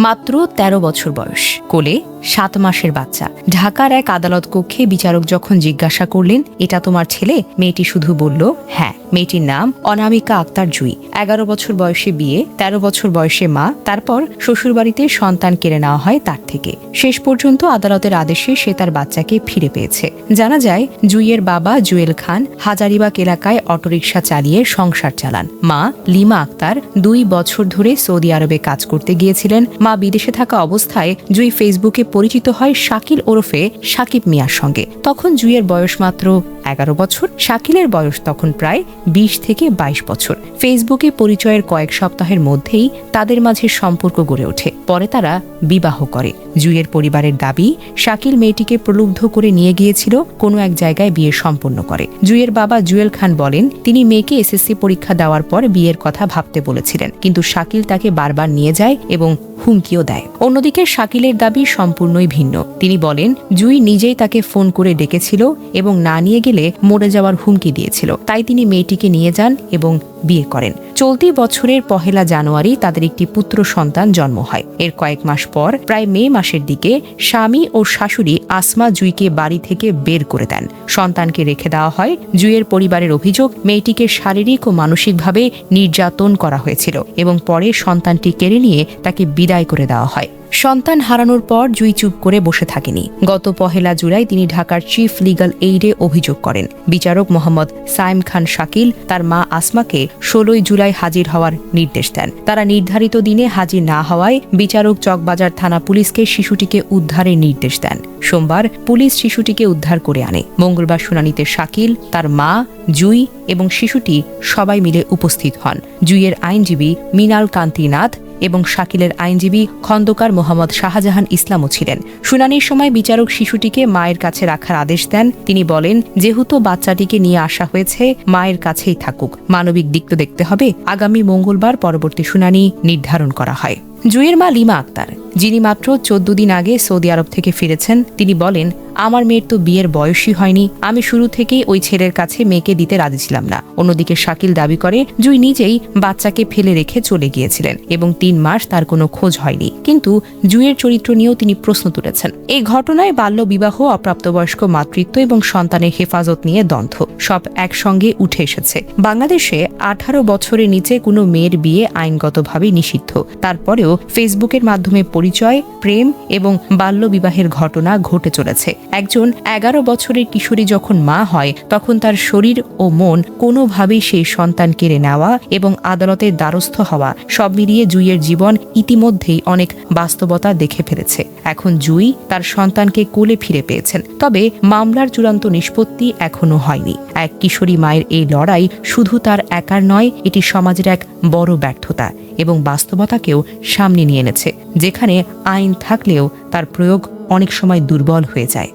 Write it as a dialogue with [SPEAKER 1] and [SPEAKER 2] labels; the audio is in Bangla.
[SPEAKER 1] মাত্র ১৩ বছর বয়স, কোলে ৭ মাসের বাচ্চা। ঢাকার এক আদালত কক্ষে বিচারক যখন জিজ্ঞাসা করলেন, এটা তোমার ছেলে? মেয়েটি শুধু বলল, হ্যাঁ। মেয়েটির নাম অনামিকা আক্তার জুই। ১১ বছর বয়সে বিয়ে, ১৩ বছর বয়সে মা, তারপর শ্বশুরবাড়িতে সন্তান কেড়ে নেওয়া হয় তার থেকে। শেষ পর্যন্ত আদালতের আদেশে সে তার বাচ্চাকে ফিরে পেয়েছে। জানা যায়, জুইয়ের বাবা জুয়েল খান হাজারিবাগ এলাকায় অটোরিকশা চালিয়ে সংসার চালান। মা লিমা আক্তার ২ বছর ধরে সৌদি আরবে কাজ করতে গিয়েছিলেন। মা বিদেশে থাকা অবস্থায় জুই ফেসবুকে পরিচিত হয় শাকিল ওরফে সাকিব মিয়ার সঙ্গে। তখন জুইয়ের বয়স মাত্র ১১ বছর, শাকিলের বয়স তখন প্রায় ২০ থেকে ২২ বছর। ফেসবুকে পরিচয়ের কয়েক সপ্তাহের মধ্যেই তাদের মাঝে সম্পর্ক গড়ে ওঠে। পরে তারা বিবাহ করে। জুইয়ের পরিবারের দাবি, শাকিল মেয়েটিকে প্রলুব্ধ করে নিয়ে গিয়েছিল, কোনো এক জায়গায় বিয়ে সম্পন্ন করে। জুইয়ের বাবা জুয়েল খান বলেন, তিনি মেয়েকে এসএসসি পরীক্ষা দেওয়ার পর বিয়ের কথা ভাবতে বলেছিলেন, কিন্তু শাকিল তাকে বারবার নিয়ে যায় এবং হুমকিও দেয়। অন্যদিকে শাকিলের দাবি সম্পূর্ণই ভিন্ন। তিনি বলেন, জুই নিজেই তাকে ফোন করে ডেকেছিল এবং না নিয়ে গেলে মরে যাওয়ার হুমকি দিয়েছিল। তাই তিনি মেয়েটিকে নিয়ে যান এবং বিয়ে করেন। চলতি বছরের ১ জানুয়ারি তাদের একটি পুত্র সন্তান জন্ম হয়। এর কয়েক মাস পর প্রায় মে মাসের দিকে স্বামী ও শাশুড়ি আসমা জুইকে বাড়ি থেকে বের করে দেন। সন্তানকে রেখে দেওয়া হয়। জুইয়ের পরিবারের অভিযোগ, মেয়েটিকে শারীরিক ও মানসিকভাবে নির্যাতন করা হয়েছিল এবং পরে সন্তানটি কেড়ে নিয়ে তাকে বিদায় করে দেওয়া হয়। সন্তান হারানোর পর জুই চুপ করে বসে থাকেনি। গত ১ জুলাই তিনি ঢাকার চিফ লিগ্যাল এইডে অভিযোগ করেন। বিচারক মোহাম্মদ সায়েম খান শাকিল তার মা আসমাকে ১৬ জুলাই হাজির হওয়ার নির্দেশ দেন। তারা নির্ধারিত দিনে হাজির না হওয়ায় বিচারক চকবাজার থানা পুলিশকে শিশুটিকে উদ্ধারের নির্দেশ দেন। সোমবার পুলিশ শিশুটিকে উদ্ধার করে আনে। মঙ্গলবার শুনানিতে শাকিল, তার মা, জুই এবং শিশুটি সবাই মিলে উপস্থিত হন। জুইয়ের আইনজীবী মৃণাল কান্তিনাথ এবং শাকিলের আইনজীবী খন্দকার মোহাম্মদ শাহজাহান ইসলামও ছিলেন। শুনানির সময় বিচারক শিশুটিকে মায়ের কাছে রাখার আদেশ দেন। তিনি বলেন, যেহেতু বাচ্চাটিকে নিয়ে আসা হয়েছে, মায়ের কাছেই থাকুক। মানবিক দিক তো দেখতে হবে। আগামী মঙ্গলবার পরবর্তী শুনানি নির্ধারণ করা হয়। জুইয়ের মা লিমা আক্তার, যিনি মাত্র ১৪ দিন আগে সৌদি আরব থেকে ফিরেছেন, তিনি বলেন, আমার মেয়ের তো বিয়ের বয়সই হয়নি। আমি শুরু থেকেই ওই ছেলের কাছে মেয়েকে দিতে রাজি ছিলাম না। অন্যদিকে শাকিল দাবি করে, জুই নিজেই বাচ্চাকে ফেলে রেখে চলে গিয়েছিলেন এবং ৩ মাস তার কোনো খোঁজ হয়নি। কিন্তু জুইয়ের চরিত্র নিয়েও তিনি প্রশ্ন তুলেছেন। এই ঘটনায় বাল্য বিবাহ, অপ্রাপ্তবয়স্ক মাতৃত্ব এবং সন্তানের হেফাজত নিয়ে দ্বন্দ্ব সব একসঙ্গে উঠে এসেছে। বাংলাদেশে ১৮ বছরের নিচে কোনো মেয়ের বিয়ে আইনগতভাবে নিষিদ্ধ। তারপরেও ফেসবুকের মাধ্যমে পরিচয়, প্রেম এবং বাল্য বিবাহের ঘটনা ঘটে চলেছে। একজন ১১ বছরের কিশোরী যখন মা হয়, তখন তার শরীর ও মন কোনোভাবেই সেই সন্তান কেড়ে নেওয়া এবং আদালতের দ্বারস্থ হওয়া, সব মিলিয়ে জুইয়ের জীবন ইতিমধ্যেই অনেক বাস্তবতা দেখে ফেলেছে। এখন জুই তার সন্তানকে কোলে ফিরে পেয়েছেন, তবে মামলার চূড়ান্ত নিষ্পত্তি এখনো হয়নি। এক কিশোরী মায়ের এই লড়াই শুধু তার একার নয়, এটি সমাজের এক বড় ব্যর্থতা এবং বাস্তবতাকেও সামনে নিয়ে এনেছে, যেখানে আইন থাকলেও তার প্রয়োগ অনেক সময় দুর্বল হয়ে যায়।